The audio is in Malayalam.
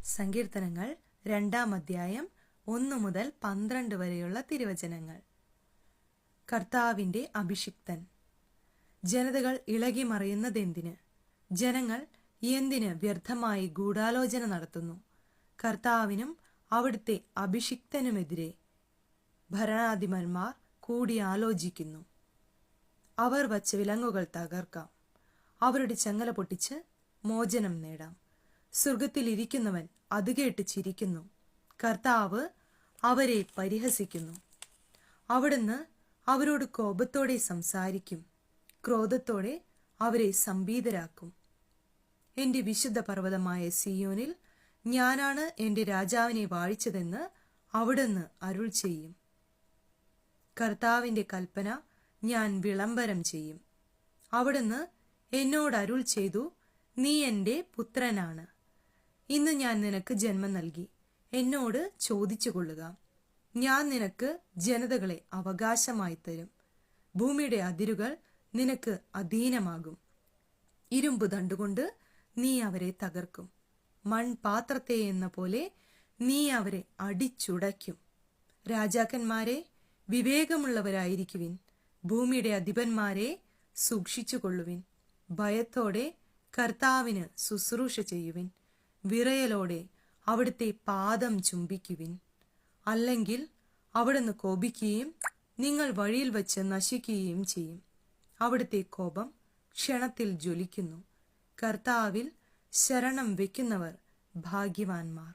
സങ്കീർത്തനങ്ങൾ 2-ാം അധ്യായം 1 മുതൽ 12 വരെയുള്ള തിരുവചനങ്ങൾ. കർത്താവിന്റെ അഭിഷിക്തൻ. ജനതകൾ ഇളകിമറിയുന്നതെന്തിന്? ജനങ്ങൾ എന്തിന് വ്യർത്ഥമായി ഗൂഢാലോചന നടത്തുന്നു? കർത്താവിനും അവിടുത്തെ അഭിഷിക്തനുമെതിരെ ഭരണാധിപന്മാർ കൂടിയാലോചിക്കുന്നു. അവർ വച്ച വിലങ്ങുകൾ തകർക്കാം, അവരുടെ ചങ്ങല പൊട്ടിച്ച് മോചനം നേടാം. സ്വർഗത്തിലിരിക്കുന്നവൻ അത് കേട്ട് ചിരിക്കുന്നു. കർത്താവ് അവരെ പരിഹസിക്കുന്നു. അവിടുന്ന് അവരോട് കോപത്തോടെ സംസാരിക്കും, ക്രോധത്തോടെ അവരെ സംഭീതരാക്കും. എന്റെ വിശുദ്ധ പർവ്വതമായ സിയോനിൽ ഞാനാണ് എന്റെ രാജാവിനെ വാഴിച്ചതെന്ന് അവിടുന്ന് അരുൾ ചെയ്യും. കർത്താവിന്റെ കൽപ്പന ഞാൻ വിളംബരം ചെയ്യും. അവിടുന്ന് എന്നോട് അരുൾ ചെയ്തു, നീ എന്റെ പുത്രനാണ്. ഇന്ന് ഞാൻ നിനക്ക് ജന്മം നൽകി. എന്നോട് ചോദിച്ചു കൊള്ളുക. ഞാൻ നിനക്ക് ജനതകളെ അവകാശമായി തരും. ഭൂമിയുടെ അതിരുകൾ നിനക്ക് അധീനമാകും. ഇരുമ്പ് ദണ്ടുകൊണ്ട് നീ അവരെ തകർക്കും. മൺപാത്രത്തെ എന്ന പോലെ നീ അവരെ അടിച്ചുടയ്ക്കും. രാജാക്കന്മാരെ, വിവേകമുള്ളവരായിരിക്കുവിൻ. ഭൂമിയുടെ അധിപന്മാരെ, സൂക്ഷിച്ചുകൊള്ളുവിൻ. ഭയത്തോടെ കർത്താവിന് ശുശ്രൂഷ ചെയ്യുവിൻ. വിറയലോടെ അവിടുത്തെ പാദം ചുംബിക്കുവിൻ. അല്ലെങ്കിൽ അവിടുന്ന് കോപിക്കുകയും നിങ്ങൾ വഴിയിൽ വച്ച് നശിക്കുകയും ചെയ്യും. അവിടുത്തെ കോപം ക്ഷണത്തിൽ ജ്വലിക്കുന്നു. കർത്താവിൽ ശരണം വയ്ക്കുന്നവർ ഭാഗ്യവാന്മാർ.